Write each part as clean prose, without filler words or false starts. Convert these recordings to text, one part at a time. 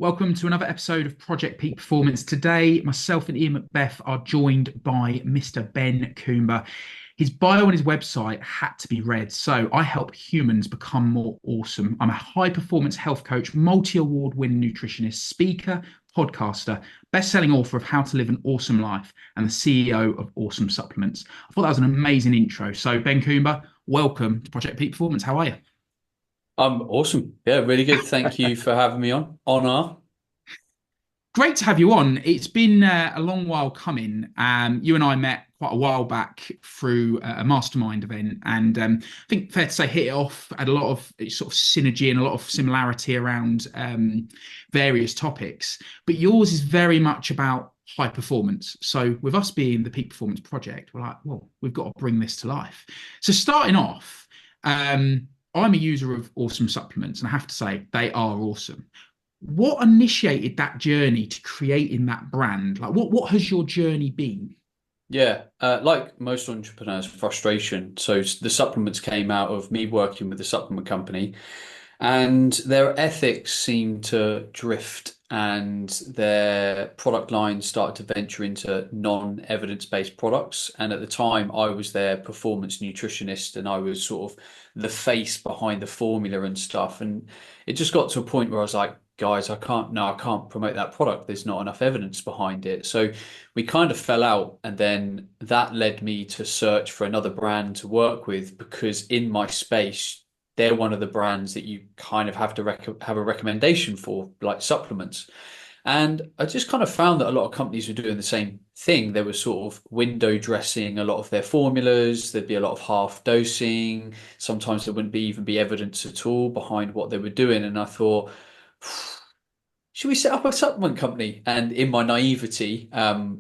Welcome to another episode of Project Peak Performance. Today, myself and Ian Macbeth are joined by Mr. Ben Coomber. His bio on his website had to be read. So, I help humans become more awesome. I'm a high performance health coach, multi award winning nutritionist, speaker, podcaster, best selling author of How to Live an Awesome Life, and the CEO of Awesome Supplements. I thought that was an amazing intro. So, Ben Coomber, welcome to Project Peak Performance. How are you? I'm awesome. Yeah, really good. Thank you for having me on. Honor. Great to have you on. It's been a long while coming. You and I met quite a while back through a mastermind event, and I think fair to say hit it off. Had a lot of sort of synergy and a lot of similarity around various topics. But yours is very much about high performance. So with us being the Peak Performance Project, we're like, well, we've got to bring this to life. So starting off, I'm a user of awesome supplements, and I have to say they are awesome. What initiated that journey to creating that brand? Like, what has your journey been? Yeah, like most entrepreneurs, frustration. So the supplements came out of me working with the supplement company, and their ethics seemed to drift, and their product line started to venture into non-evidence-based products. And at the time, I was their performance nutritionist, and I was sort of the face behind the formula and stuff. And it just got to a point where I was like, guys, I can't, no, I can't promote that product. There's not enough evidence behind it. So we kind of fell out, and then that led me to search for another brand to work with, because in my space they're one of the brands that you kind of have to have a recommendation for, like supplements. And I just kind of found that a lot of companies were doing the same thing. They were sort of window dressing a lot of their formulas. There'd be a lot of half dosing. Sometimes there wouldn't be even be evidence at all behind what they were doing. And I thought, should we set up a supplement company? And in my naivety,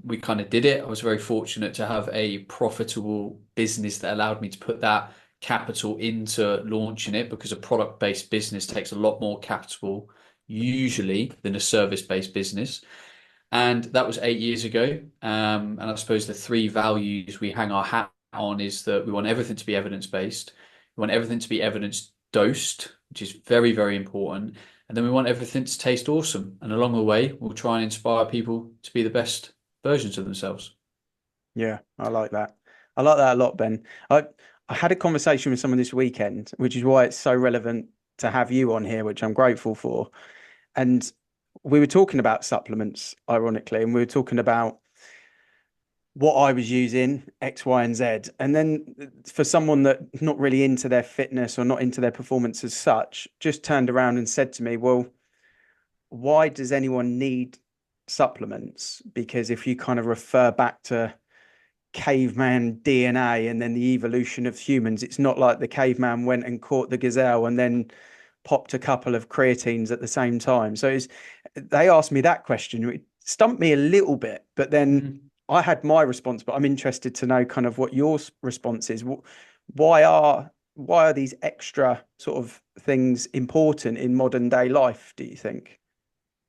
we kind of did it. I was very fortunate to have a profitable business that allowed me to put that capital into launching it, because a product-based business takes a lot more capital usually than a service-based business. And that was 8 years ago. And I suppose the three values we hang our hat on is that we want everything to be evidence-based. We want everything to be evidence dosed, which is very, very important. And then we want everything to taste awesome. And along the way, we'll try and inspire people to be the best versions of themselves. Yeah, I like that. I like that a lot, Ben. I had a conversation with someone this weekend, which is why it's so relevant to have you on here, which I'm grateful for. And we were talking about supplements, ironically, and we were talking about what I was using, X, Y, and Z. And then for someone that not really into their fitness or not into their performance as such, just turned around and said to me, well, why does anyone need supplements? Because if you kind of refer back to caveman DNA and then the evolution of humans, it's not like the caveman went and caught the gazelle and then popped a couple of creatines at the same time. So they asked me that question. It stumped me a little bit, but then Mhm. I had my response. But I'm interested to know kind of what your response is. Why are these extra sort of things important in modern day life, do you think?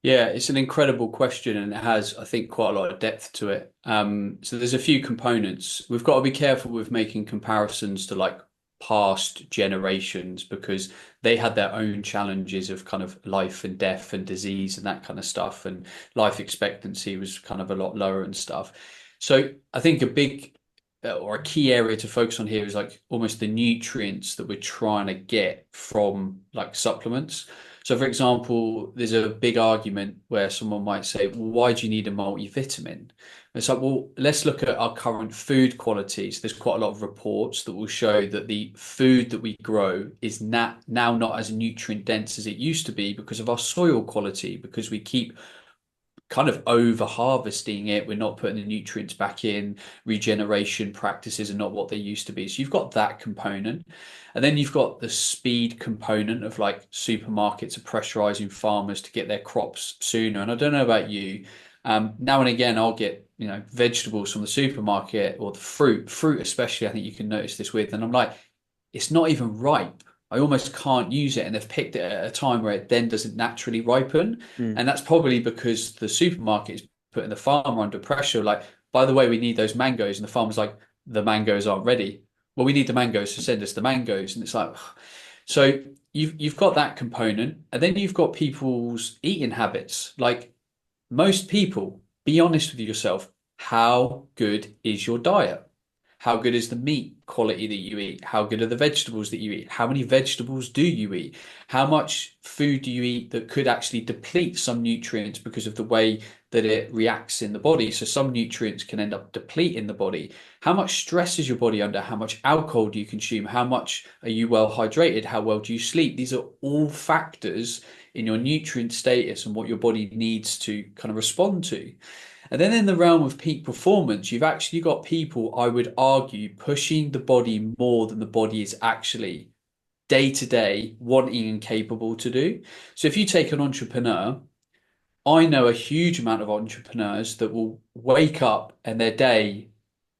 Yeah, it's an incredible question, and it has, I think, quite a lot of depth to it. So there's a few components. We've got to be careful with making comparisons to like past generations, because they had their own challenges of kind of life and death and disease and that kind of stuff. And life expectancy was kind of a lot lower and stuff. So I think a big or a key area to focus on here is like almost the nutrients that we're trying to get from like supplements. So, for example, there's a big argument where someone might say, well, why do you need a multivitamin? It's like, well, let's look at our current food qualities. There's quite a lot of reports that will show that the food that we grow is now not as nutrient dense as it used to be, because of our soil quality, because we keep kind of over harvesting it. We're not putting the nutrients back in. Regeneration practices are not what they used to be. So you've got that component. And then you've got the speed component of like supermarkets are pressurizing farmers to get their crops sooner. And I don't know about you. Now and again, I'll get, vegetables from the supermarket, or the fruit especially, I think you can notice this with. And I'm like, it's not even ripe. I almost can't use it. And they've picked it at a time where it then doesn't naturally ripen. Mm. And that's probably because the supermarket is putting the farmer under pressure. Like, by the way, we need those mangoes. And the farmer's like, the mangoes aren't ready. Well, we need the mangoes, so send us the mangoes. And it's like, So you've got that component, and then you've got people's eating habits. Like most people, be honest with yourself. How good is your diet? How good is the meat quality that you eat? How good are the vegetables that you eat? How many vegetables do you eat? How much food do you eat that could actually deplete some nutrients because of the way that it reacts in the body? So some nutrients can end up depleting the body. How much stress is your body under? How much alcohol do you consume? How much are you well hydrated? How well do you sleep? These are all factors in your nutrient status and what your body needs to kind of respond to. And then in the realm of peak performance, you've actually got people, I would argue, pushing the body more than the body is actually day to day wanting and capable to do. So if you take an entrepreneur, I know a huge amount of entrepreneurs that will wake up and their day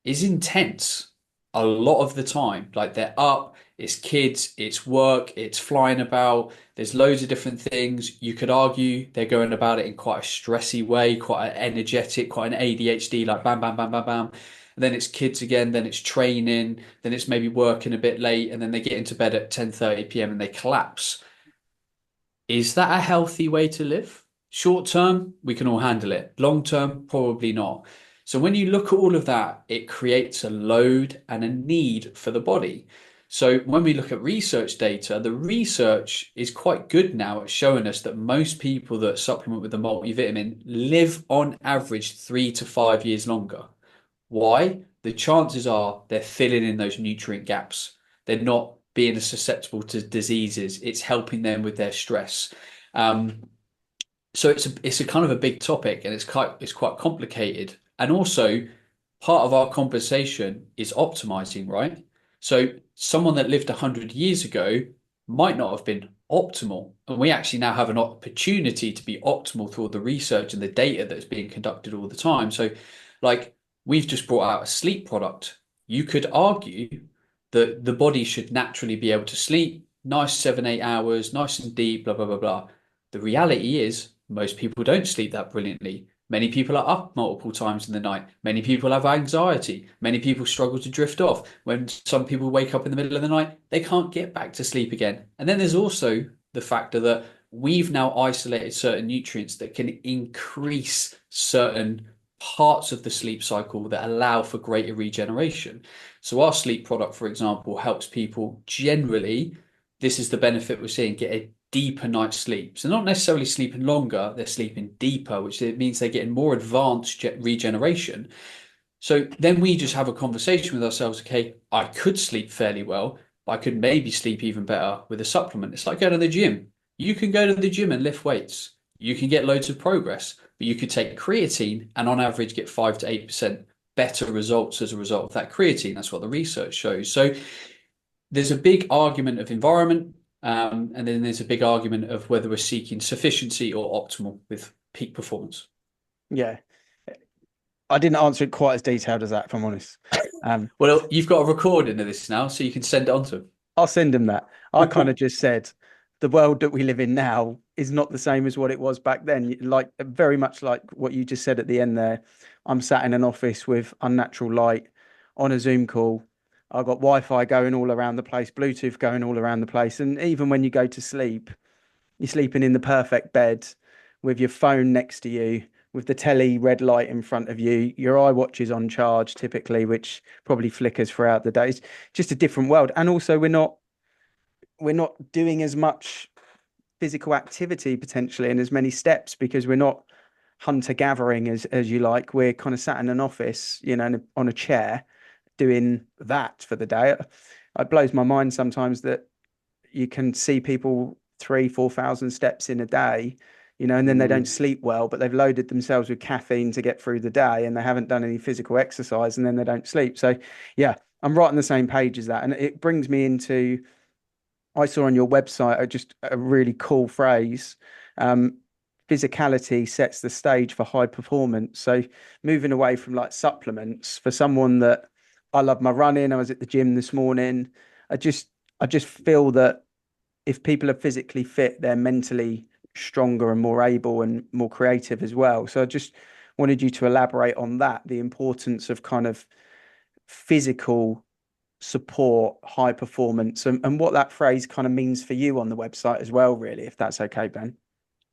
is intense a lot of the time. Like they're up, it's kids, it's work, it's flying about. There's loads of different things. You could argue they're going about it in quite a stressy way, quite an energetic, quite an ADHD, like bam, bam, bam, bam, bam. And then it's kids again, then it's training, then it's maybe working a bit late, and then they get into bed at 10:30 p.m. and they collapse. Is that a healthy way to live? Short term, we can all handle it. Long term, probably not. So when you look at all of that, it creates a load and a need for the body. So when we look at research data, the research is quite good now at showing us that most people that supplement with the multivitamin live on average 3 to 5 years longer. Why? The chances are they're filling in those nutrient gaps. They're not being as susceptible to diseases. It's helping them with their stress. So it's a kind of a big topic, and it's quite complicated. And also, part of our conversation is optimizing, right? So someone that lived 100 years ago might not have been optimal, and we actually now have an opportunity to be optimal through all the research and the data that's being conducted all the time. So, like we've just brought out a sleep product. You could argue that the body should naturally be able to sleep nice 7, 8 hours, nice and deep, blah blah blah blah. The reality is most people don't sleep that brilliantly. Many people are up multiple times in the night. Many people have anxiety. Many people struggle to drift off. When some people wake up in the middle of the night, they can't get back to sleep again. And then there's also the factor that we've now isolated certain nutrients that can increase certain parts of the sleep cycle that allow for greater regeneration. So our sleep product, for example, helps people generally, this is the benefit we're seeing, get a deeper night's sleep. So not necessarily sleeping longer, they're sleeping deeper, which means they're getting more advanced regeneration. So then we just have a conversation with ourselves, okay, I could sleep fairly well, but I could maybe sleep even better with a supplement. It's like going to the gym. You can go to the gym and lift weights. You can get loads of progress, but you could take creatine and on average get 5 to 8% better results as a result of that creatine. That's what the research shows. So there's a big argument of environment, and then there's a big argument of whether we're seeking sufficiency or optimal with peak performance. Yeah. I didn't answer it quite as detailed as that, if I'm honest. Well, you've got a recording of this now, so you can send it on to him. I'll send him that. I kind of just said the world that we live in now is not the same as what it was back then. Like very much like what you just said at the end there. I'm sat in an office with unnatural light on a Zoom call. I've got Wi-Fi going all around the place, Bluetooth going all around the place. And even when you go to sleep, you're sleeping in the perfect bed with your phone next to you, with the telly red light in front of you. Your iWatch is on charge typically, which probably flickers throughout the day. It's just a different world. And also we're not doing as much physical activity potentially in as many steps because we're not hunter gathering as you like. We're kind of sat in an office, on a chair doing that for the day. It blows my mind sometimes that you can see people 3,000-4,000 steps in a day, and then they don't sleep well, but they've loaded themselves with caffeine to get through the day and they haven't done any physical exercise and then they don't sleep. So yeah, I'm right on the same page as that. And it brings me into, I saw on your website just a really cool phrase. Physicality sets the stage for high performance. So moving away from like supplements for someone that I love my running. I was at the gym this morning. I just feel that if people are physically fit, they're mentally stronger and more able and more creative as well. So I just wanted you to elaborate on that, the importance of kind of physical support high performance, and what that phrase kind of means for you on the website as well, really, if that's okay, Ben.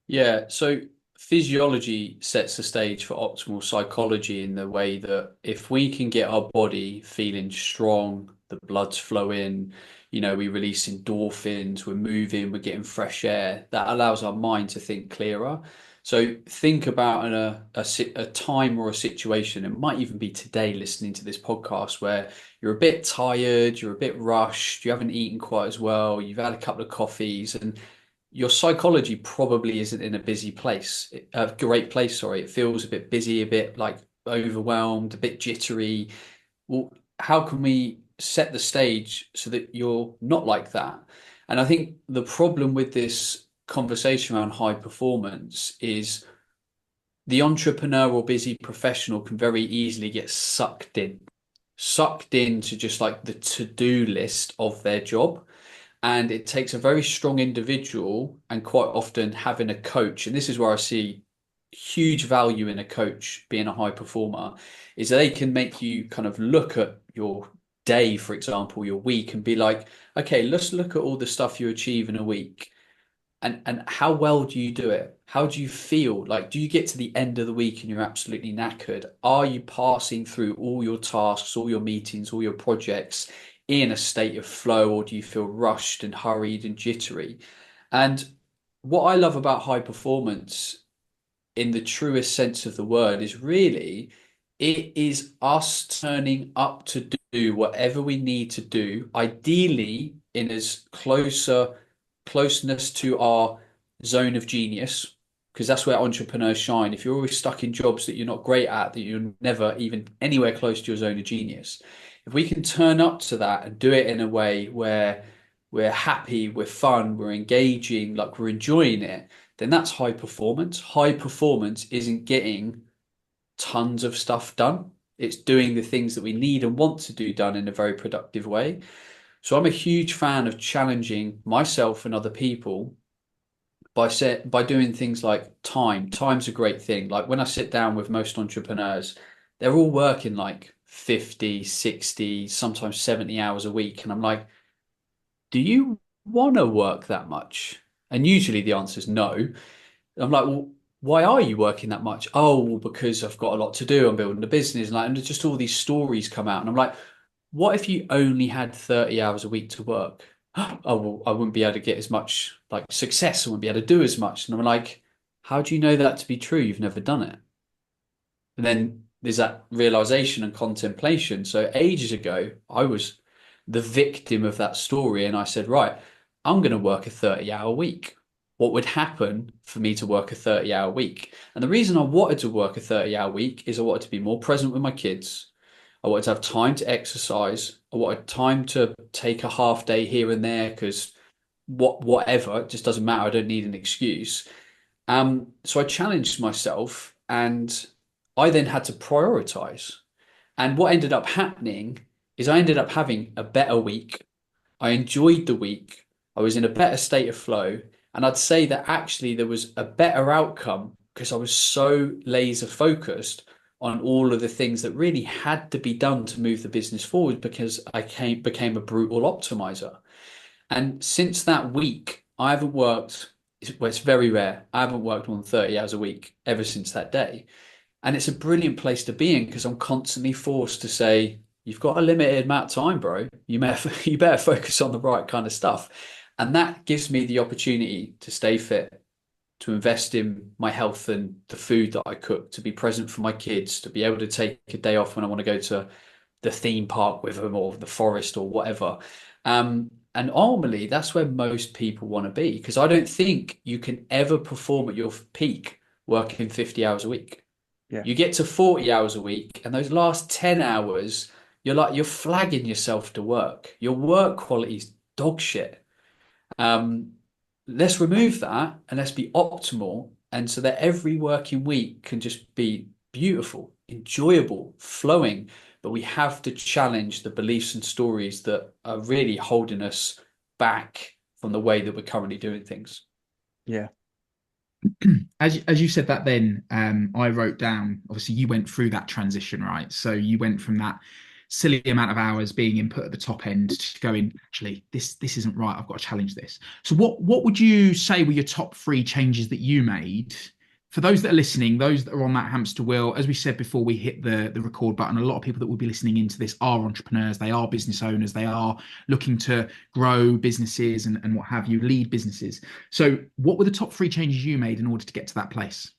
Yeah, so physiology sets the stage for optimal psychology in the way that if we can get our body feeling strong, the blood's flowing, we release endorphins, we're moving, we're getting fresh air, that allows our mind to think clearer. So think about a time or a situation, it might even be today listening to this podcast where you're a bit tired, you're a bit rushed, you haven't eaten quite as well, you've had a couple of coffees, and your psychology probably isn't in a busy place, a great place, sorry. It feels a bit busy, a bit like overwhelmed, a bit jittery. Well, how can we set the stage so that you're not like that? And I think the problem with this conversation around high performance is the entrepreneur or busy professional can very easily get sucked into just like the to-do list of their job. And it takes a very strong individual, and quite often having a coach. And this is where I see huge value in a coach being a high performer, is they can make you kind of look at your day, for example, your week, and be like, okay, let's look at all the stuff you achieve in a week. And how well do you do it? How do you feel? Like, do you get to the end of the week and you're absolutely knackered? Are you passing through all your tasks, all your meetings, all your projects in a state of flow, or do you feel rushed and hurried and jittery? And what I love about high performance in the truest sense of the word is really it is us turning up to do whatever we need to do, ideally in as closeness to our zone of genius, because that's where entrepreneurs shine. If you're always stuck in jobs that you're not great at, that you're never even anywhere close to your zone of genius, if we can turn up to that and do it in a way where we're happy, we're fun, we're engaging, like we're enjoying it, then that's high performance. High performance isn't getting tons of stuff done. It's doing the things that we need and want to do done in a very productive way. So I'm a huge fan of challenging myself and other people by doing things like time. Time's a great thing. Like when I sit down with most entrepreneurs, they're all working like 50, 60, sometimes 70 hours a week. And I'm like, do you want to work that much? And usually the answer is no. I'm like, well, why are you working that much? Oh, well, because I've got a lot to do. I'm building a business, and just all these stories come out. And I'm like, what if you only had 30 hours a week to work? Oh, well, I wouldn't be able to get as much like success. I wouldn't be able to do as much. And I'm like, how do you know that to be true? You've never done it. And then there's that realization and contemplation. So ages ago, I was the victim of that story. And I said, right, I'm going to work a 30-hour week. What would happen for me to work a 30-hour week? And the reason I wanted to work a 30-hour week is I wanted to be more present with my kids. I wanted to have time to exercise. I wanted time to take a half day here and there because whatever, it just doesn't matter. I don't need an excuse. So I challenged myself and I then had to prioritize. And what ended up happening is I ended up having a better week. I enjoyed the week. I was in a better state of flow. And I'd say that actually there was a better outcome because I was so laser focused on all of the things that really had to be done to move the business forward because became a brutal optimizer. And since that week, I haven't worked, well, it's very rare. I haven't worked more than 30 hours a week ever since that day. And it's a brilliant place to be in because I'm constantly forced to say, you've got a limited amount of time, bro. You better focus on the right kind of stuff. And that gives me the opportunity to stay fit, to invest in my health and the food that I cook, to be present for my kids, to be able to take a day off when I want to go to the theme park with them or the forest or whatever. And ultimately, that's where most people want to be because I don't think you can ever perform at your peak working 50 hours a week. Yeah. You get to 40 hours a week, and those last 10 hours, you're flagging yourself to work. Your work quality is dog shit. Um, let's remove that and let's be optimal. And so that every working week can just be beautiful, enjoyable, flowing. But we have to challenge the beliefs and stories that are really holding us back from the way that we're currently doing things. Yeah. As you said that then, I wrote down, obviously you went through that transition, right? So you went from that silly amount of hours being input at the top end to going, actually, this isn't right. I've got to challenge this. So what would you say were your top three changes that you made? For those that are listening, those that are on that hamster wheel, as we said before we hit the record button, a lot of people that will be listening into this are entrepreneurs, they are business owners, they are looking to grow businesses and what have you, lead businesses. So what were the top three changes you made in order to get to that place?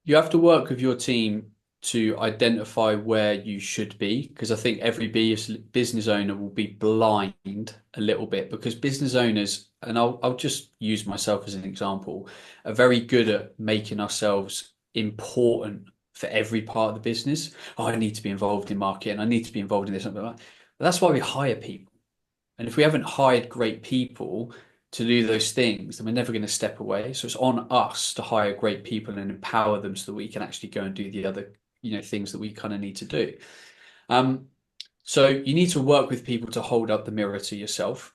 You have to work with your team to identify where you should be, because I think every business owner will be blind a little bit, because business owners, and I'll just use myself as an example, are very good at making ourselves important for every part of the business. Oh, I need to be involved in marketing. I need to be involved in this. But that's why we hire people. And if we haven't hired great people to do those things, then we're never going to step away. So it's on us to hire great people and empower them so that we can actually go and do the other, things that we kind of need to do. So you need to work with people to hold up the mirror to yourself.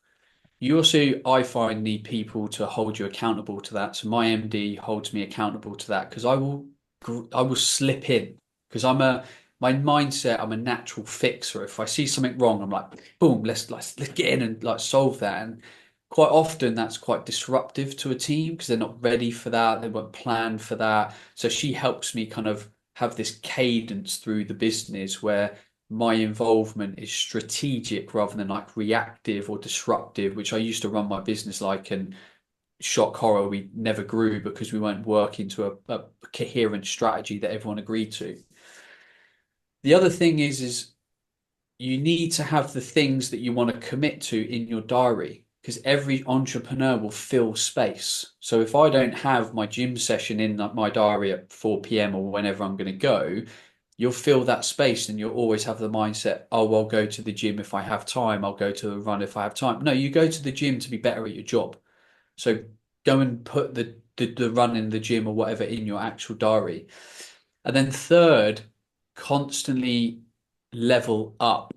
You also, I find, need people to hold you accountable to that. So my MD holds me accountable to that, because I will slip in, because my mindset, I'm a natural fixer. If I see something wrong, I'm like, boom, let's get in and like solve that. And quite often that's quite disruptive to a team, because they're not ready for that. They weren't planned for that. So she helps me kind of have this cadence through the business where my involvement is strategic rather than like reactive or disruptive, which I used to run my business like, and shock horror, we never grew because we weren't working to a coherent strategy that everyone agreed to. The other thing is you need to have the things that you want to commit to in your diary, because every entrepreneur will fill space. So if I don't have my gym session in my diary at 4 p.m. or whenever I'm going to go, you'll fill that space, and you'll always have the mindset, oh, I'll go to the gym if I have time. I'll go to the run if I have time. No, you go to the gym to be better at your job. So go and put the run in the gym or whatever in your actual diary. And then third, constantly level up.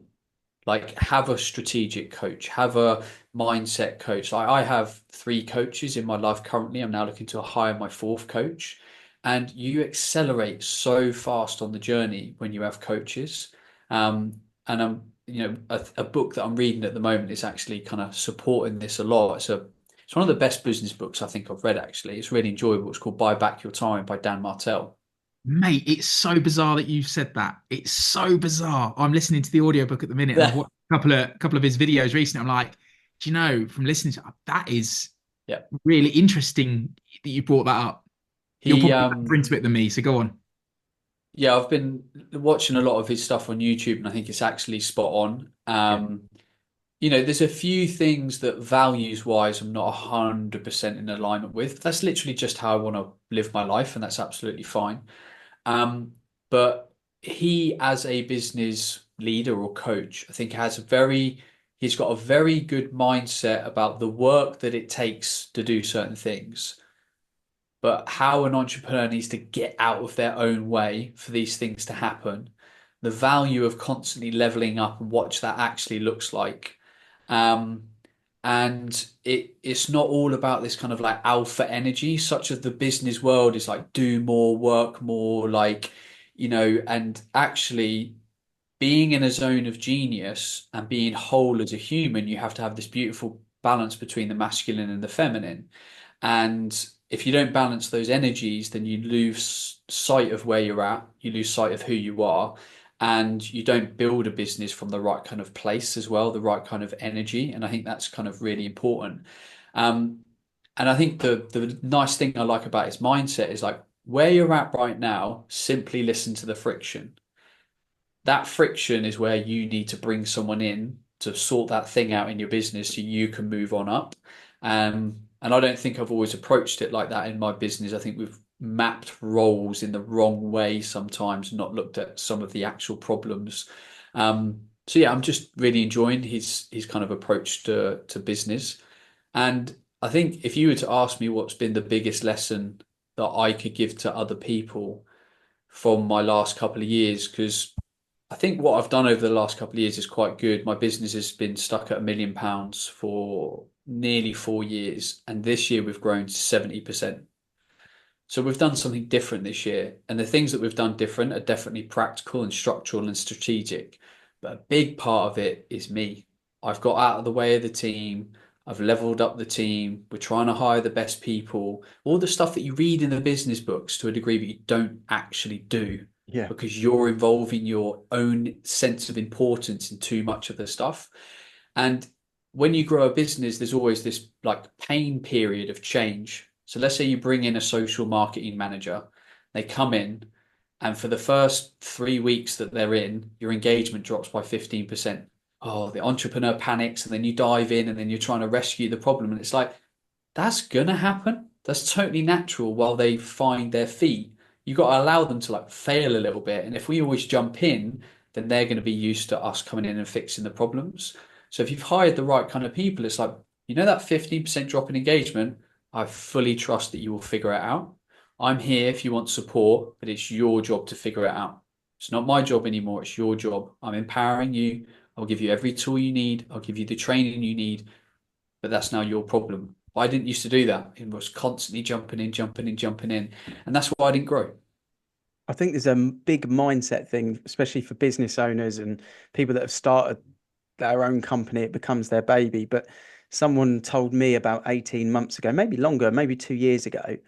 Like, have a strategic coach, have a mindset coach. I have three coaches in my life currently. I'm now looking to hire my fourth coach. And you accelerate so fast on the journey when you have coaches. And a book that I'm reading at the moment is actually kind of supporting this a lot. It's one of the best business books I think I've read, actually. It's really enjoyable. It's called Buy Back Your Time by Dan Martell. Mate, it's so bizarre that you've said that. It's so bizarre. I'm listening to the audiobook at the minute and I've watched a couple of his videos recently. I'm like, do you know, from listening to that is Yeah. really interesting that you brought that up. You're He probably better into it than me, so go on. Yeah, I've been watching a lot of his stuff on YouTube, and I think it's actually spot on. Yeah. There's a few things that values wise I'm not 100% in alignment with. That's literally just how I want to live my life, and that's absolutely fine. But he, as a business leader or coach, I think he's got a very good mindset about the work that it takes to do certain things, but how an entrepreneur needs to get out of their own way for these things to happen, the value of constantly leveling up and what that actually looks like. Um, and it's not all about this kind of like alpha energy, such as the business world is like do more, work more, like, and actually being in a zone of genius and being whole as a human, you have to have this beautiful balance between the masculine and the feminine. And if you don't balance those energies, then you lose sight of where you're at, you lose sight of who you are, and you don't build a business from the right kind of place as well, the right kind of energy. And I think that's kind of really important. Um, and I think the nice thing I like about his mindset is like where you're at right now, simply listen to the friction. That friction is where you need to bring someone in to sort that thing out in your business so you can move on up. And I don't think I've always approached it like that in my business. I think we've mapped roles in the wrong way sometimes, not looked at some of the actual problems. So yeah, I'm just really enjoying his kind of approach to business. And I think if you were to ask me what's been the biggest lesson that I could give to other people from my last couple of years, because I think what I've done over the last couple of years is quite good. My business has been stuck at £1 million for nearly 4 years, and this year we've grown 70%. So we've done something different this year, and the things that we've done different are definitely practical and structural and strategic. But a big part of it is me. I've got out of the way of the team. I've leveled up the team. We're trying to hire the best people. All the stuff that you read in the business books to a degree, but you don't actually do Yeah. because you're involving your own sense of importance in too much of the stuff. And when you grow a business, there's always this like pain period of change. So let's say you bring in a social marketing manager, they come in, and for the first 3 weeks that they're in, your engagement drops by 15%. Oh, the entrepreneur panics, and then you dive in, and then you're trying to rescue the problem. And it's like, that's gonna happen. That's totally natural while they find their feet. You got to allow them to like fail a little bit. And if we always jump in, then they're going to be used to us coming in and fixing the problems. So if you've hired the right kind of people, it's like, that 15% drop in engagement, I fully trust that you will figure it out. I'm here if you want support, but it's your job to figure it out. It's not my job anymore. It's your job. I'm empowering you. I'll give you every tool you need. I'll give you the training you need, but that's now your problem. I didn't used to do that. It was constantly jumping in, jumping in, jumping in. And that's why I didn't grow. I think there's a big mindset thing, especially for business owners and people that have started their own company. It becomes their baby. But someone told me about 18 months ago, maybe longer, maybe 2 years ago,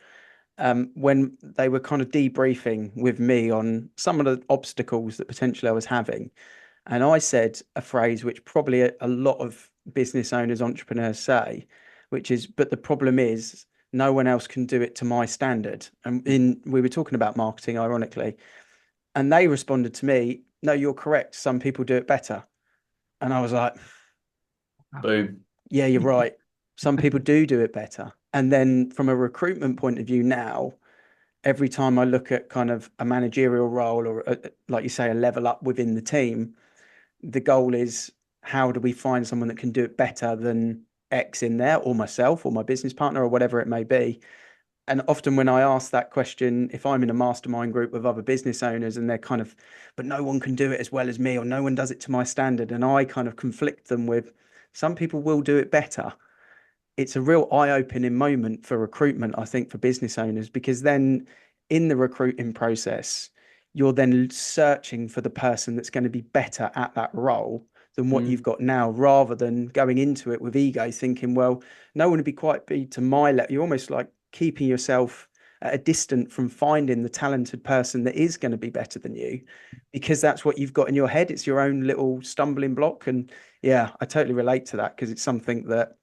when they were kind of debriefing with me on some of the obstacles that potentially I was having. And I said a phrase which probably a lot of business owners, entrepreneurs say, which is, but the problem is no one else can do it to my standard. And we were talking about marketing, ironically, and they responded to me, no, you're correct. Some people do it better. And I was like, Boom. yeah, you're right. Some people do it better. And then from a recruitment point of view now, every time I look at kind of a managerial role or like you say, a level up within the team, the goal is how do we find someone that can do it better than X in there, or myself or my business partner or whatever it may be. And often when I ask that question, if I'm in a mastermind group with other business owners and they're kind of, but no one can do it as well as me, or no one does it to my standard, and I kind of conflict them with some people will do it better. It's a real eye-opening moment for recruitment, I think, for business owners, because then in the recruiting process, you're then searching for the person that's going to be better at that role than what you've Mm. got now, rather than going into it with ego, thinking, well, no one would be quite be to my level. You're almost like keeping yourself at a distance from finding the talented person that is going to be better than you, because that's what you've got in your head. It's your own little stumbling block. And yeah, I totally relate to that because it's something that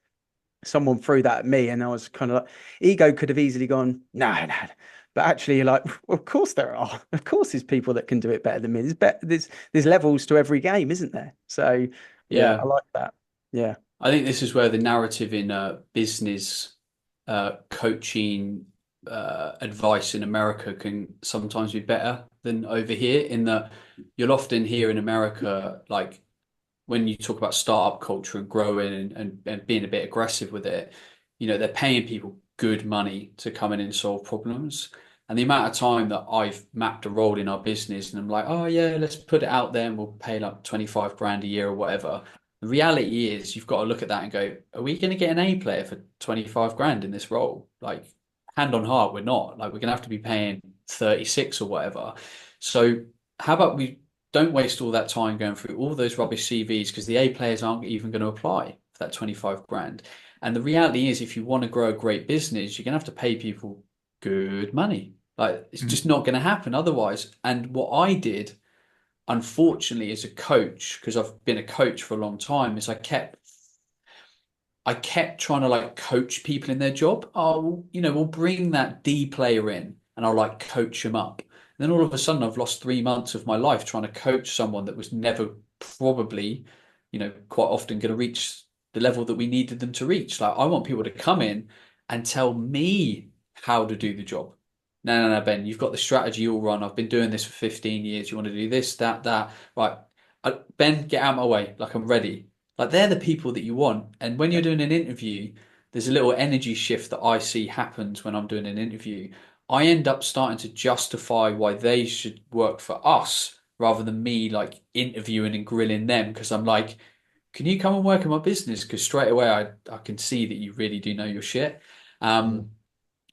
someone threw that at me, and I was kind of like, ego could have easily gone, no, no. But actually, you're like, well, of course there are. Of course, there's people that can do it better than me. There's levels to every game, isn't there? So, yeah, I Yeah. like that. Yeah, I think this is where the narrative in business coaching advice in America can sometimes be better than over here, in that you'll often hear in America, like when you talk about startup culture and growing and being a bit aggressive with it, they're paying people good money to come in and solve problems. And the amount of time that I've mapped a role in our business and I'm like, oh yeah, let's put it out there and we'll pay like 25 grand a year or whatever. The reality is you've got to look at that and go, are we going to get an A player for 25 grand in this role? Like, hand on heart, we're not. Like, we're going to have to be paying 36 or whatever. So how about we don't waste all that time going through all those rubbish CVs, because the A players aren't even going to apply for that 25 grand. And the reality is, if you want to grow a great business, you're going to have to pay people good money. Like, it's Mm. just not going to happen otherwise. And what I did, unfortunately, as a coach, because I've been a coach for a long time, is I kept trying to like coach people in their job. Oh, we'll bring that D player in and I'll like coach them up. And then all of a sudden, I've lost 3 months of my life trying to coach someone that was never probably, quite often going to reach the level that we needed them to reach. Like, I want people to come in and tell me how to do the job. No, no, no, Ben, you've got the strategy all run. I've been doing this for 15 years. You want to do this, that, that. Right. Ben, get out of my way. Like, I'm ready. Like, they're the people that you want. And when yeah, you're doing an interview, there's a little energy shift that I see happens when I'm doing an interview. I end up starting to justify why they should work for us rather than me like interviewing and grilling them, because I'm like, can you come and work in my business? Because straight away I can see that you really do know your shit. yeah. Um,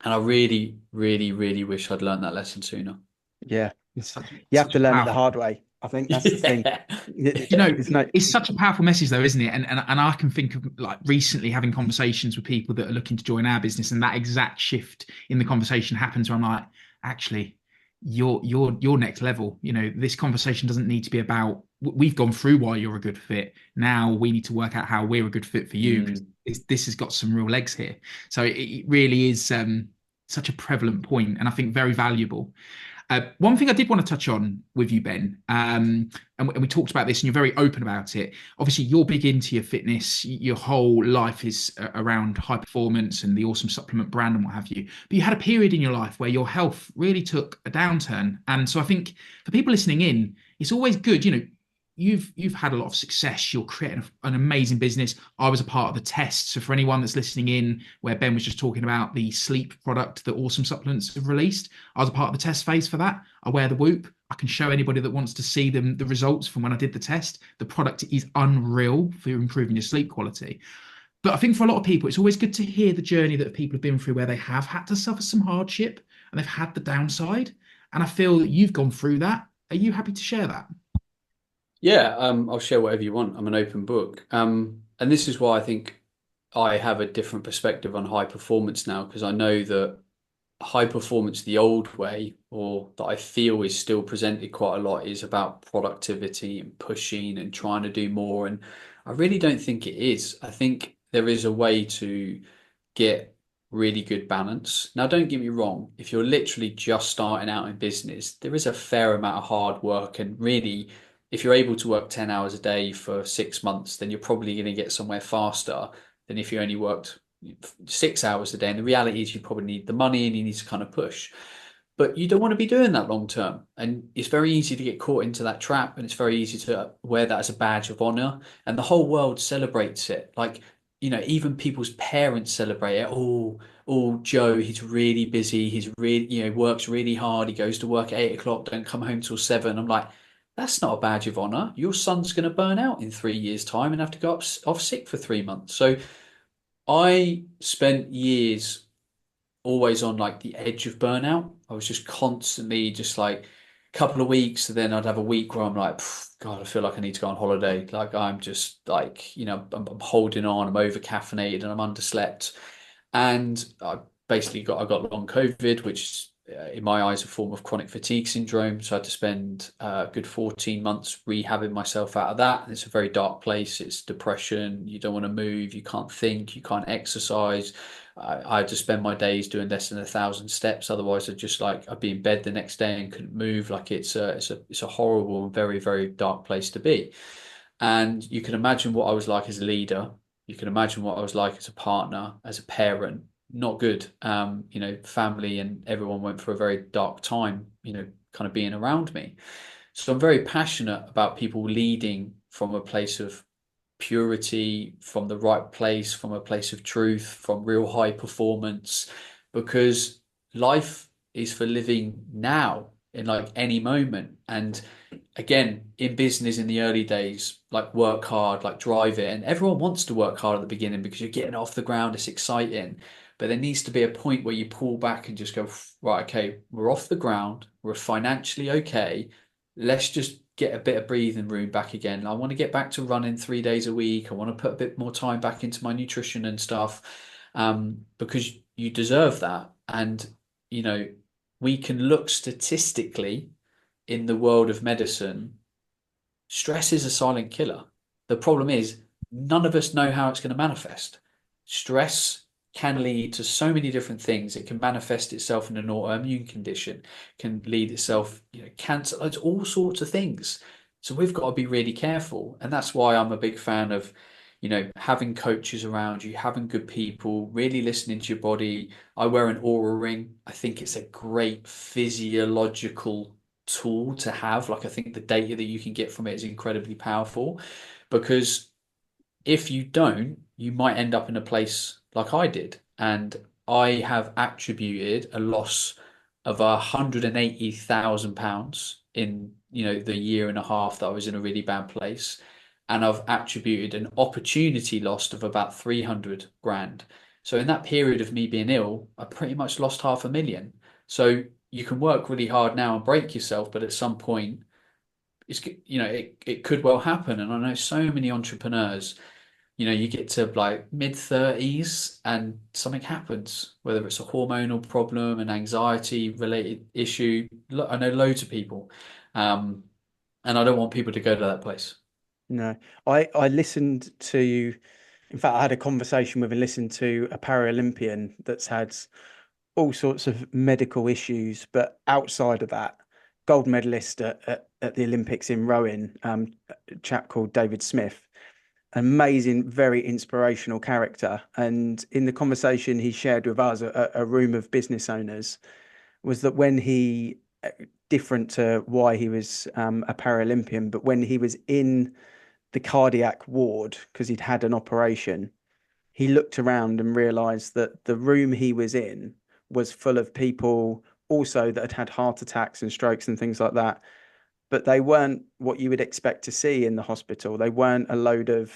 And I really, really, really wish I'd learned that lesson sooner. Yeah, you have Such to a learn it the powerful. hard way. I think that's the thing. Yeah. It's no, It's such a powerful message though, isn't it? And I can think of like recently having conversations with people that are looking to join our business, and that exact shift in the conversation happens where I'm like, actually, you're next level. This conversation doesn't need to be about we've gone through why you're a good fit. Now we need to work out how we're a good fit for you because Mm. this has got some real legs here. So it really is such a prevalent point, and I think very valuable. One thing I did want to touch on with you, Ben, and we talked about this, and you're very open about it. Obviously, you're big into your fitness. Your whole life is around high performance and the awesome supplement brand and what have you. But you had a period in your life where your health really took a downturn, and so I think for people listening in, it's always good. You've had a lot of success. You're creating an amazing business. I was a part of the test. So for anyone that's listening in, where Ben was just talking about the sleep product that Awesome Supplements have released, I was a part of the test phase for that. I wear the Whoop. I can show anybody that wants to see the results from when I did the test. The product is unreal for improving your sleep quality. But I think for a lot of people, it's always good to hear the journey that people have been through where they have had to suffer some hardship and they've had the downside. And I feel that you've gone through that. Are you happy to share that? Yeah, I'll share whatever you want. I'm an open book. And this is why I think I have a different perspective on high performance now, because I know that high performance the old way, or that I feel is still presented quite a lot, is about productivity and pushing and trying to do more. And I really don't think it is. I think there is a way to get really good balance. Now, don't get me wrong, if you're literally just starting out in business, there is a fair amount of hard work. And really, if you're able to work 10 hours a day for 6 months, then you're probably going to get somewhere faster than if you only worked 6 hours a day. And the reality is you probably need the money and you need to kind of push. But you don't want to be doing that long term. And it's very easy to get caught into that trap. And it's very easy to wear that as a badge of honor. And the whole world celebrates it. Like, even people's parents celebrate it. Oh, Joe, he's really busy. He's really, works really hard. He goes to work at 8 o'clock, don't come home till 7. I'm like, that's not a badge of honor. Your son's going to burn out in 3 years' time and have to go off sick for 3 months. So I spent years always on like the edge of burnout. I was just constantly just like a couple of weeks, and then I'd have a week where I'm like, God, I feel like I need to go on holiday. Like I'm just like, I'm holding on, I'm over caffeinated and I'm underslept. And I got long COVID, which in my eyes, a form of chronic fatigue syndrome. So I had to spend a good 14 months rehabbing myself out of that. And it's a very dark place. It's depression. You don't want to move. You can't think. You can't exercise. I had to spend my days doing less than 1,000 steps. Otherwise, I'd be in bed the next day and couldn't move. Like it's a horrible and very, very dark place to be. And you can imagine what I was like as a leader. You can imagine what I was like as a partner, as a parent. Not good. Family and everyone went through a very dark time, kind of being around me. So I'm very passionate about people leading from a place of purity, from the right place, from a place of truth, from real high performance, because life is for living now in like any moment. And again, in business in the early days, like work hard, like drive it. And everyone wants to work hard at the beginning because you're getting off the ground, it's exciting. But there needs to be a point where you pull back and just go, right, okay, we're off the ground, we're financially okay. Let's just get a bit of breathing room back again. I want to get back to running 3 days a week. I want to put a bit more time back into my nutrition and stuff, because you deserve that. And, you know, we can look statistically in the world of medicine, stress is a silent killer. The problem is, none of us know how it's going to manifest. Stress can lead to so many different things. It can manifest itself in an autoimmune condition, can lead itself, cancer, it's all sorts of things. So we've got to be really careful. And that's why I'm a big fan of, having coaches around you, having good people, really listening to your body. I wear an aura ring. I think it's a great physiological tool to have. Like I think the data that you can get from it is incredibly powerful, because if you don't, you might end up in a place like I did. And I have attributed a loss of £180,000 in, the year and a half that I was in a really bad place. And I've attributed an opportunity lost of about 300 grand. So in that period of me being ill, I pretty much lost 500,000. So you can work really hard now and break yourself, but at some point, it could well happen. And I know so many entrepreneurs, you get to like mid-30s and something happens, whether it's a hormonal problem, an anxiety related issue. I know loads of people. Um, and I don't want people to go to that place. No, I listened to, in fact, I had a conversation with and listened to a Paralympian that's had all sorts of medical issues, but outside of that, gold medalist at the Olympics in rowing, a chap called David Smith, amazing, very inspirational character. And in the conversation he shared with us, a room of business owners, was that when he, different to why he was a Paralympian, but when he was in the cardiac ward because he'd had an operation, he looked around and realized that the room he was in was full of people also that had had heart attacks and strokes and things like that. But they weren't what you would expect to see in the hospital. They weren't a load of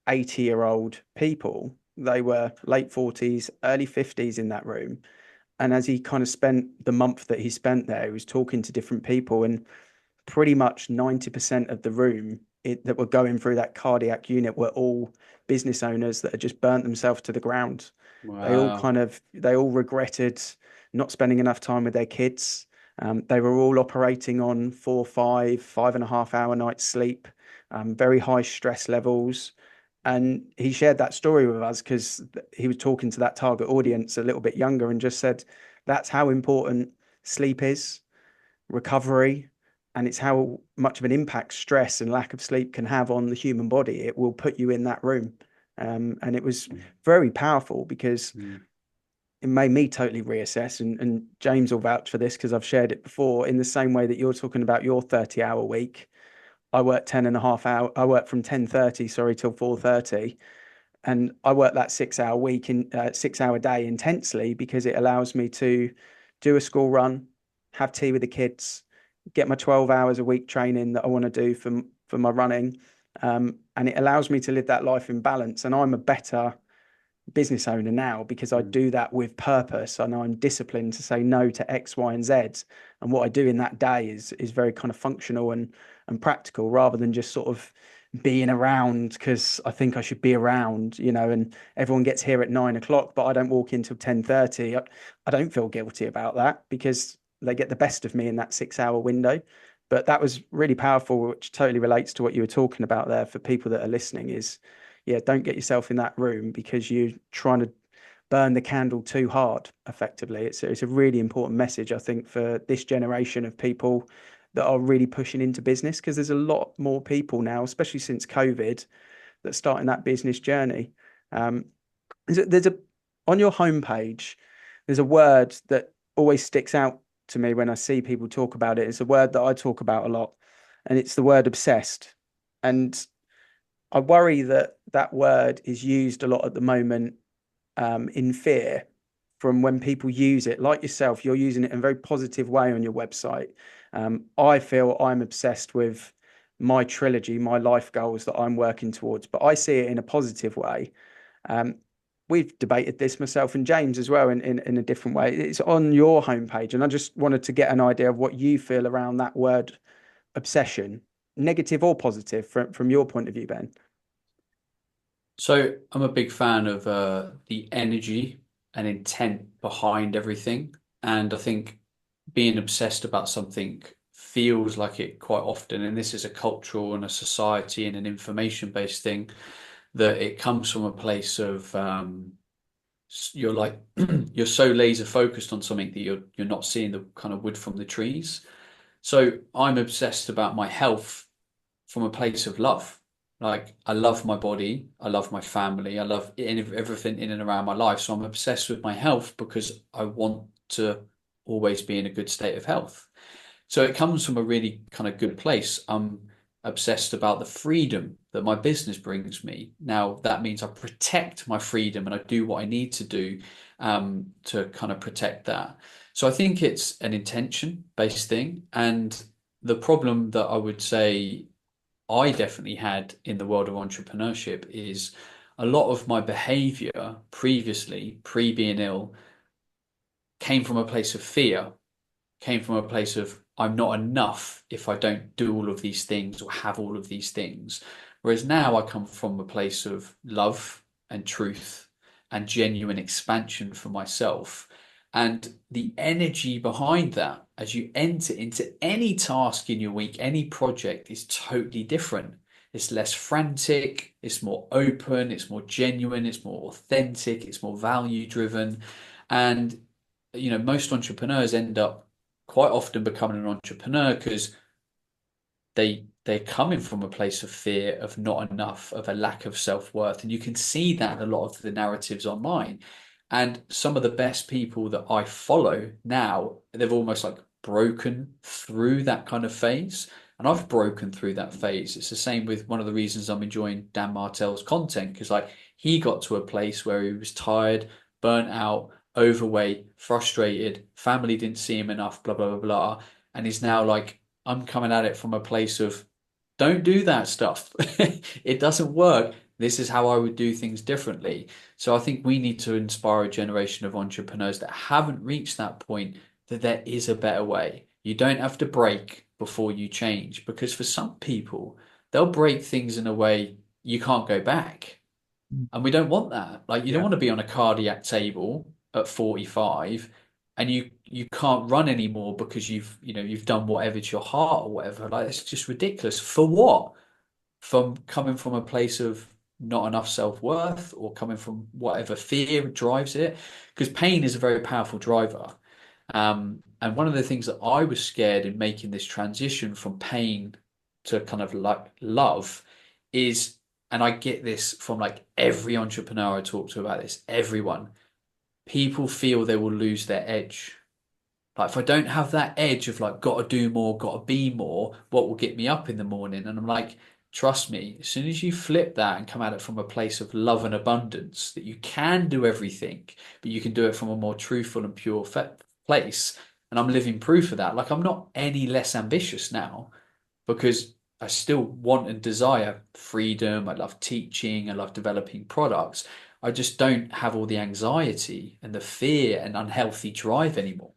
80-year-old people. They were late 40s, early 50s in that room. And as he kind of spent the month that he spent there, he was talking to different people, and pretty much 90% of the room that were going through that cardiac unit were all business owners that had just burnt themselves to the ground. Wow. They all regretted not spending enough time with their kids. They were all operating on 5.5 hour nights sleep, very high stress levels. And he shared that story with us because he was talking to that target audience a little bit younger and just said that's how important sleep is, recovery, and it's how much of an impact stress and lack of sleep can have on the human body. It will put you in that room. And it was very powerful because Mm. it made me totally reassess. And James will vouch for this because I've shared it before. In the same way that you're talking about your 30-hour week, I work 10.5 hours. I work from 10:30, sorry, till 4:30. And I work that 6 hour week in 6 hour day intensely because it allows me to do a school run, have tea with the kids, get my 12 hours a week training that I want to do for my running. And it allows me to live that life in balance. And I'm a better business owner now because I Mm. do that with purpose. I know I'm disciplined to say no to X, Y, and Z. And what I do in that day is very kind of functional and practical rather than just sort of being around because I think I should be around, and everyone gets here at 9 o'clock, but I don't walk in till 10:30. I don't feel guilty about that because they get the best of me in that 6 hour window. But that was really powerful, which totally relates to what you were talking about there for people that are listening is, yeah, don't get yourself in that room because you're trying to burn the candle too hard, effectively. It's a really important message, I think, for this generation of people that are really pushing into business because there's a lot more people now, especially since COVID, that starting that business journey. Um, there's a on your homepage, there's a word that always sticks out to me when I see people talk about it. It's a word that I talk about a lot, and it's the word obsessed. And I worry that that word is used a lot at the moment in fear from when people use it. Like yourself, you're using it in a very positive way on your website. I feel I'm obsessed with my trilogy, my life goals that I'm working towards, but I see it in a positive way. Um, we've debated this, myself and James as well, in a different way. It's on your homepage, and I just wanted to get an idea of what you feel around that word obsession, negative or positive, from your point of view, Ben. So I'm a big fan of the energy and intent behind everything. And I think being obsessed about something feels like it quite often, and this is a cultural and a society and an information-based thing, that it comes from a place of you're like you're so laser focused on something that you're not seeing the kind of wood from the trees. So I'm obsessed about my health from a place of love. Like I love my body, I love my family, I love everything in and around my life. So I'm obsessed with my health because I want to always be in a good state of health. So it comes from a really kind of good place. I'm obsessed about the freedom that my business brings me. Now, that means I protect my freedom and I do what I need to do to kind of protect that. So I think it's an intention-based thing. And the problem that I would say I definitely had in the world of entrepreneurship is a lot of my behavior previously, pre being ill, came from a place of fear, came from a place of I'm not enough if I don't do all of these things or have all of these things. Whereas now I come from a place of love and truth and genuine expansion for myself. And the energy behind that as you enter into any task in your week, any project is totally different. It's less frantic, it's more open, it's more genuine, it's more authentic, it's more value driven. And, most entrepreneurs end up quite often becoming an entrepreneur because they're coming from a place of fear, of not enough, of a lack of self-worth. And you can see that in a lot of the narratives online. And some of the best people that I follow now, they've almost like broken through that kind of phase. And I've broken through that phase. It's the same with one of the reasons I'm enjoying Dan Martell's content, because like he got to a place where he was tired, burnt out, overweight, frustrated, family didn't see him enough, blah, blah, blah, blah. And he's now like, I'm coming at it from a place of don't do that stuff. It doesn't work. This is how I would do things differently. So I think we need to inspire a generation of entrepreneurs that haven't reached that point, that there is a better way. You don't have to break before you change, because for some people, they'll break things in a way you can't go back. And we don't want that. Like you don't Yeah. want to be on a cardiac table at 45 and you can't run anymore because you've done whatever to your heart or whatever. Like it's just ridiculous. For what? From coming from a place of not enough self-worth, or coming from whatever fear drives it, because pain is a very powerful driver. And one of the things that I was scared in making this transition from pain to kind of like love is, and I get this from like every entrepreneur I talk to about this, everyone, people feel they will lose their edge. Like if I don't have that edge of like, got to do more, got to be more, what will get me up in the morning? And I'm like, trust me, as soon as you flip that and come at it from a place of love and abundance, that you can do everything, but you can do it from a more truthful and pure place. And I'm living proof of that. Like I'm not any less ambitious now, because I still want and desire freedom. I love teaching. I love developing products. I just don't have all the anxiety and the fear and unhealthy drive anymore.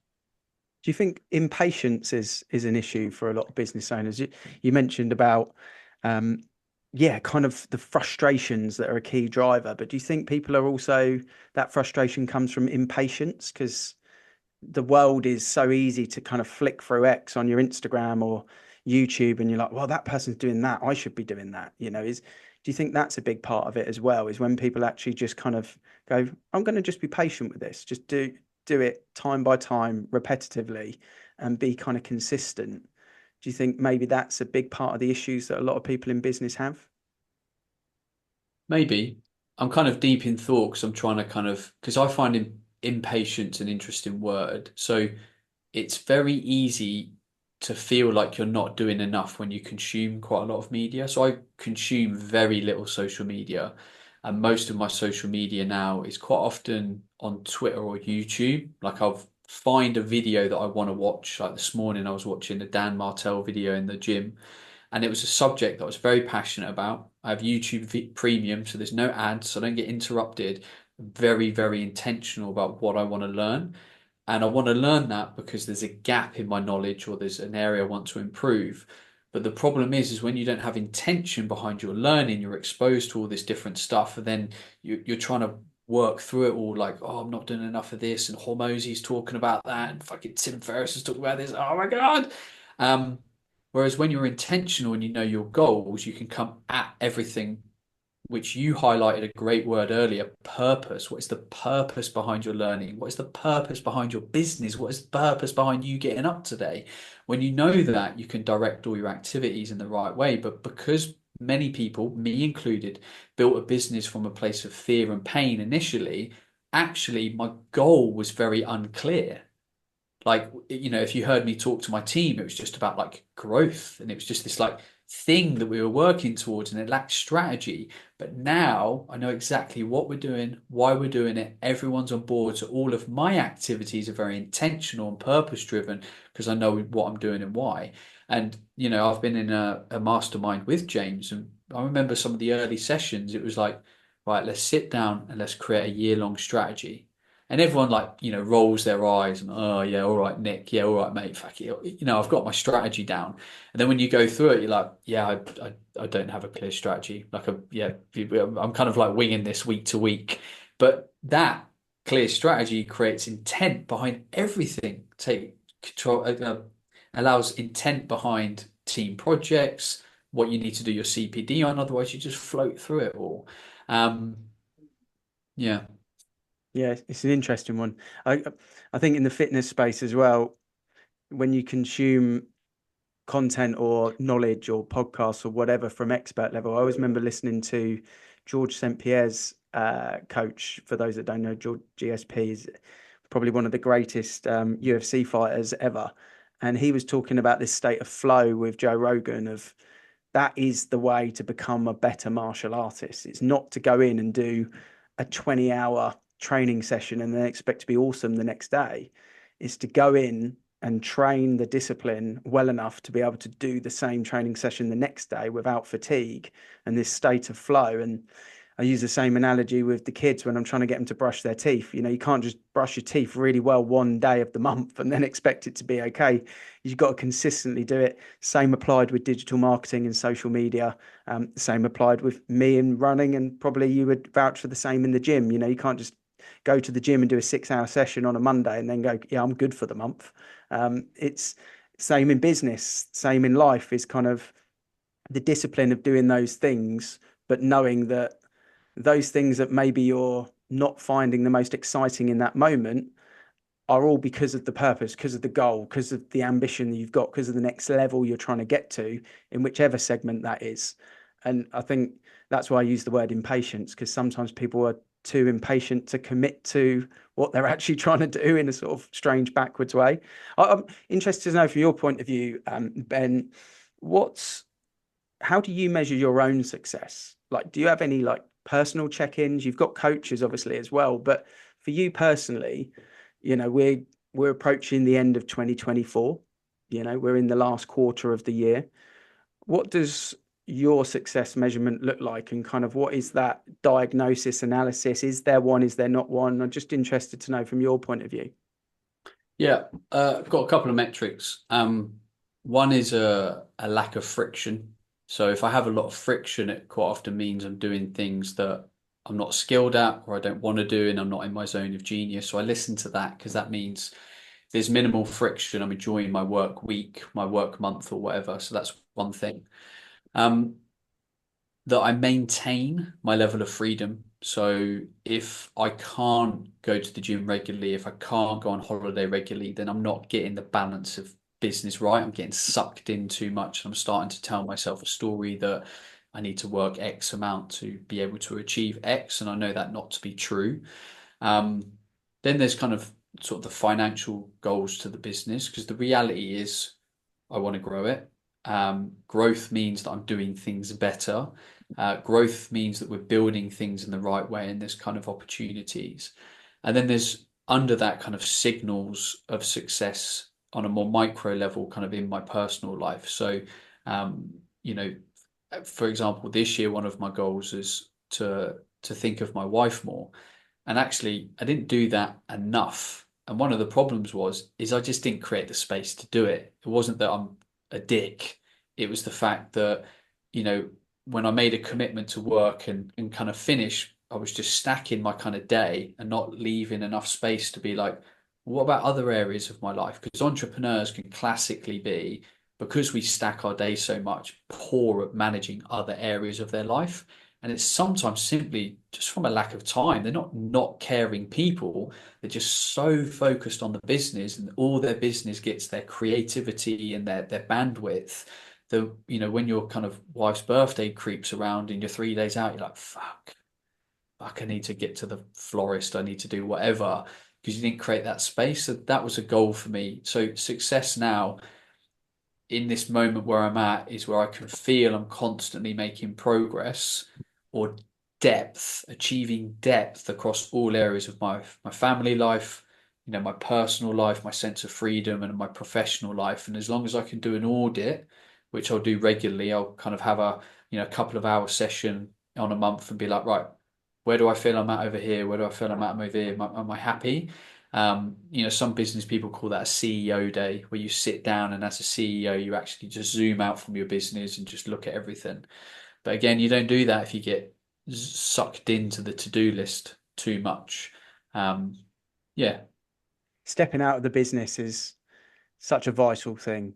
Do you think impatience is an issue for a lot of business owners? You mentioned about yeah, kind of the frustrations that are a key driver, but do you think people are also, that frustration comes from impatience? Because the world is so easy to kind of flick through X on your Instagram or YouTube and you're like, well, that person's doing that, I should be doing that. Do you think that's a big part of it as well, is when people actually just kind of go, I'm going to just be patient with this, just do it time by time, repetitively, and be kind of consistent? Do you think maybe that's a big part of the issues that a lot of people in business have? Maybe I'm kind of deep in thought because I'm trying to because I find impatience an interesting word. So it's very easy to feel like you're not doing enough when you consume quite a lot of media. So I consume very little social media, and most of my social media now is quite often on Twitter or YouTube. Like I'll find a video that I want to watch. Like this morning, I was watching a Dan Martell video in the gym, and it was a subject that I was very passionate about. I have YouTube Premium, so there's no ads, so I don't get interrupted. I'm very, very intentional about what I want to learn. And I want to learn that because there's a gap in my knowledge, or there's an area I want to improve. But the problem is when you don't have intention behind your learning, you're exposed to all this different stuff, and then you're trying to work through it all like, oh, I'm not doing enough of this, and Hormozy's talking about that, and fucking Tim Ferriss is talking about this. Oh my God. Um, Whereas when you're intentional and you know your goals, you can come at everything, which you highlighted a great word earlier, purpose. What is the purpose behind your learning? What is the purpose behind your business? What is the purpose behind you getting up today? When you know that, you can direct all your activities in the right way. But because many people, me included, built a business from a place of fear and pain initially, actually my goal was very unclear. Like, if you heard me talk to my team, it was just about like growth, and it was just this like thing that we were working towards, and it lacked strategy. But now I know exactly what we're doing, why we're doing it. Everyone's on board. So all of my activities are very intentional and purpose driven, because I know what I'm doing and why. And, I've been in a mastermind with James, and I remember some of the early sessions, it was like, right, let's sit down and let's create a year-long strategy. And everyone like, rolls their eyes and, oh yeah, all right, Nick, yeah, all right, mate, fuck it. I've got my strategy down. And then when you go through it, you're like, yeah, I don't have a clear strategy. I'm kind of like winging this week to week. But that clear strategy creates intent behind everything. Take control, allows intent behind team projects, what you need to do your CPD on. Otherwise, you just float through it all. Um, yeah. Yeah, it's an interesting one. I think in the fitness space as well, when you consume content or knowledge or podcasts or whatever from expert level, I always remember listening to George St. Pierre's coach. For those that don't know, George GSP is probably one of the greatest UFC fighters ever. And he was talking about this state of flow with Joe Rogan of that is the way to become a better martial artist. It's not to go in and do a 20-hour training session and then expect to be awesome the next day. It's to go in and train the discipline well enough to be able to do the same training session the next day without fatigue and this state of flow. And I use the same analogy with the kids when I'm trying to get them to brush their teeth. You can't just brush your teeth really well one day of the month and then expect it to be okay. You've got to consistently do it. Same applied with digital marketing and social media. Same applied with me and running, and probably you would vouch for the same in the gym. You can't just go to the gym and do a 6-hour session on a Monday and then go, yeah, I'm good for the month. It's same in business, same in life, is kind of the discipline of doing those things, but knowing that those things that maybe you're not finding the most exciting in that moment are all because of the purpose, because of the goal, because of the ambition that you've got, because of the next level you're trying to get to in whichever segment that is. And I think that's why I use the word impatience, because sometimes people are too impatient to commit to what they're actually trying to do in a sort of strange backwards way. I'm interested to know from your point of view, Ben, how do you measure your own success? Like, do you have any like personal check-ins? You've got coaches obviously as well, but for you personally, we're approaching the end of 2024. We're in the last quarter of the year. What does your success measurement look like, and kind of what is that diagnosis analysis? Is there one? Is there not one? I'm just interested to know from your point of view. Yeah, I've got a couple of metrics. One is a lack of friction. So if I have a lot of friction, it quite often means I'm doing things that I'm not skilled at or I don't want to do, and I'm not in my zone of genius. So I listen to that because that means there's minimal friction. I'm enjoying my work week, my work month, or whatever. So that's one thing. That I maintain my level of freedom. So if I can't go to the gym regularly, if I can't go on holiday regularly, then I'm not getting the balance of business right. I'm getting sucked in too much. I'm starting to tell myself a story that I need to work X amount to be able to achieve X, and I know that not to be true. Then there's kind of sort of the financial goals to the business, because the reality is I want to grow it. Growth means that I'm doing things better. Growth means that we're building things in the right way, and there's kind of opportunities. And then there's under that kind of signals of success on a more micro level, kind of in my personal life. So, you know, for example, this year, one of my goals is to think of my wife more. And actually, I didn't do that enough. And one of the problems is I just didn't create the space to do it. It wasn't that I'm a dick. It was the fact that, you know, when I made a commitment to work and kind of finish, I was just stacking my kind of day and not leaving enough space to be like, what about other areas of my life? Because entrepreneurs can classically be, because we stack our day so much, poor at managing other areas of their life. And it's sometimes simply just from a lack of time. They're not caring people. They're just so focused on the business, and all their business gets their creativity and their bandwidth. When your kind of wife's birthday creeps around and you're 3 days out, you're like, fuck, I need to get to the florist. I need to do whatever, because you didn't create that space. So that was a goal for me. So success now in this moment where I'm at is where I can feel I'm constantly making progress, or achieving depth across all areas of my family life, my personal life, my sense of freedom, and my professional life. And as long as I can do an audit, which I'll do regularly, I'll kind of have a couple of hour session on a month and be like, right, where do I feel I'm at over here? Where do I feel I'm at over here? Am I happy? Some business people call that a CEO day, where you sit down and as a CEO, you actually just zoom out from your business and just look at everything. But again, you don't do that if you get sucked into the to-do list too much. Um, yeah. Stepping out of the business is such a vital thing.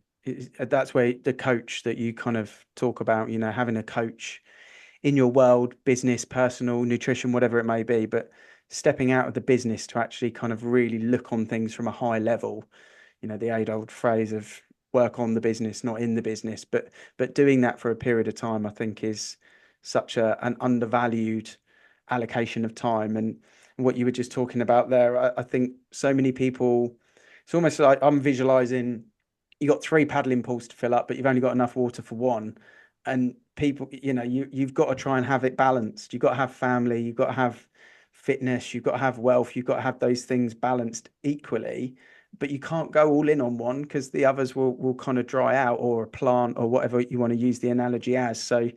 That's where the coach that you kind of talk about, having a coach in your world, business, personal, nutrition, whatever it may be, but stepping out of the business to actually kind of really look on things from a high level, the age-old phrase of work on the business, not in the business, but doing that for a period of time, I think is such an undervalued allocation of time. And what you were just talking about there, I think so many people, it's almost like I'm visualizing you got three paddling pools to fill up, but you've only got enough water for one. And people, you've got to try and have it balanced. You've got to have family, you've got to have fitness, you've got to have wealth, you've got to have those things balanced equally. But you can't go all in on one because the others will kind of dry out, or a plant, or whatever you want to use the analogy as. So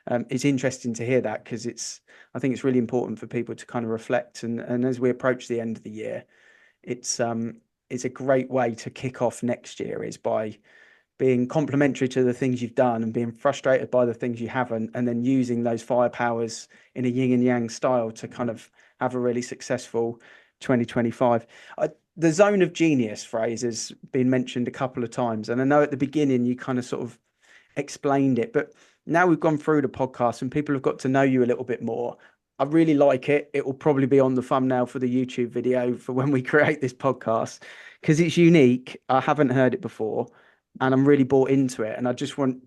it's interesting to hear that, because I think it's really important for people to kind of reflect. And as we approach the end of the year, it's a great way to kick off next year, is by being complimentary to the things you've done and being frustrated by the things you haven't, and then using those firepowers in a yin and yang style to kind of have a really successful 2025. The zone of genius phrase has been mentioned a couple of times, and I know at the beginning you kind of sort of explained it, but now we've gone through the podcast and people have got to know you a little bit more. I really like it. It will probably be on the thumbnail for the YouTube video for when we create this podcast, because it's unique. I haven't heard it before and I'm really bought into it. And I just want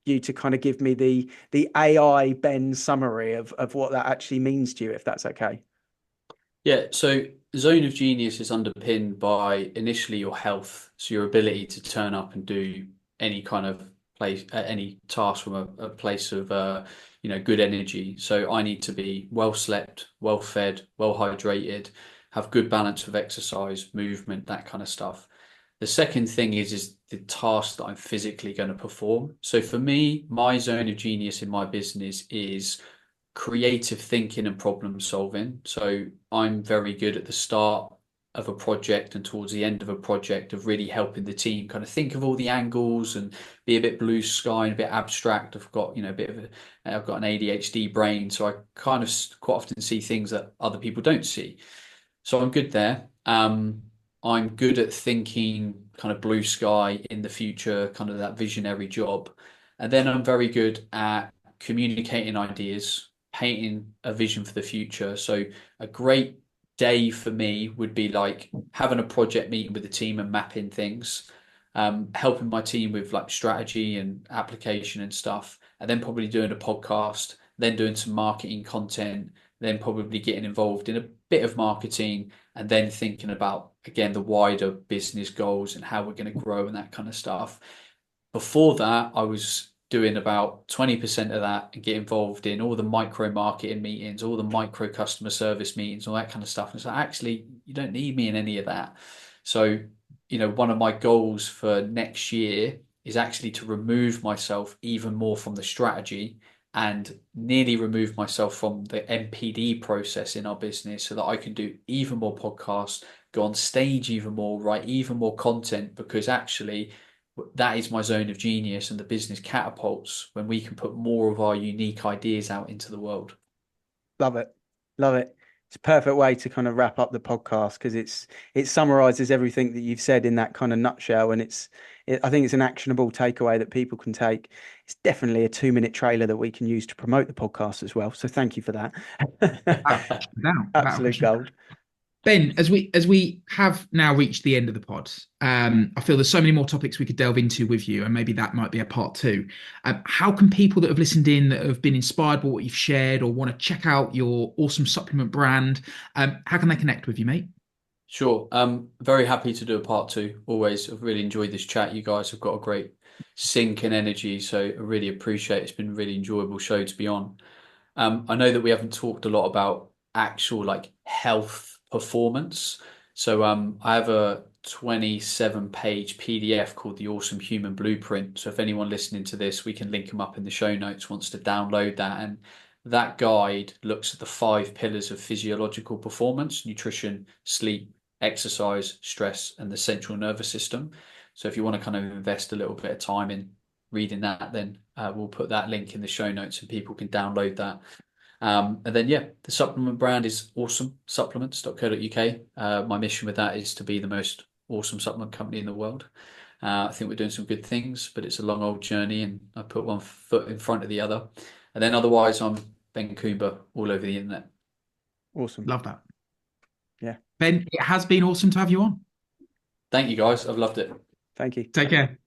you to kind of give me the AI Ben summary of what that actually means to you, if that's okay. Yeah, so zone of genius is underpinned by initially your health, so your ability to turn up and do any kind of place, any task from a place of good energy. So I need to be well slept, well fed, well hydrated, have good balance of exercise, movement, that kind of stuff. The second thing is the task that I'm physically going to perform. So for me, my zone of genius in my business is creative thinking and problem solving. So I'm very good at the start of a project and towards the end of a project of really helping the team kind of think of all the angles and be a bit blue sky and a bit abstract. I've got, I've got an ADHD brain, so I kind of quite often see things that other people don't see. So I'm good there. I'm good at thinking kind of blue sky in the future, kind of that visionary job. And then I'm very good at communicating ideas, painting a vision for the future. So a great day for me would be like having a project meeting with the team and mapping things, helping my team with like strategy and application and stuff, and then probably doing a podcast, then doing some marketing content, then probably getting involved in a bit of marketing, and then thinking about, again, the wider business goals and how we're going to grow and that kind of stuff. Before that, I was doing about 20% of that and get involved in all the micro marketing meetings, all the micro customer service meetings, all that kind of stuff. And so actually, you don't need me in any of that. So, one of my goals for next year is actually to remove myself even more from the strategy and nearly remove myself from the MPD process in our business, so that I can do even more podcasts, go on stage even more, write even more content, because actually that is my zone of genius, and the business catapults when we can put more of our unique ideas out into the world. Love it. Love it. It's a perfect way to kind of wrap up the podcast, because it summarizes everything that you've said in that kind of nutshell. And I think it's an actionable takeaway that people can take. It's definitely a 2-minute trailer that we can use to promote the podcast as well. So thank you for that. Without Absolute question. gold. Ben, as we have now reached the end of the pod, I feel there's so many more topics we could delve into with you, and maybe that might be a part two. How can people that have listened in, that have been inspired by what you've shared, or want to check out your awesome supplement brand, how can they connect with you, mate? Sure. Very happy to do a part two. Always, I've really enjoyed this chat. You guys have got a great sync and energy, so I really appreciate it. It's been a really enjoyable show to be on. I know that we haven't talked a lot about actual like health performance. So I have a 27-page PDF called the Awesome Human Blueprint. So if anyone listening to this, we can link them up in the show notes, wants to download that. And that guide looks at the 5 pillars of physiological performance: nutrition, sleep, exercise, stress, and the central nervous system. So if you want to kind of invest a little bit of time in reading that, then we'll put that link in the show notes and people can download that. And then, yeah, the supplement brand is awesome, supplements.co.uk. My mission with that is to be the most awesome supplement company in the world. I think we're doing some good things, but it's a long old journey, and I put one foot in front of the other. And then otherwise, I'm Ben Coomber all over the internet. Awesome. Love that. Yeah. Ben, it has been awesome to have you on. Thank you, guys. I've loved it. Thank you. Take care.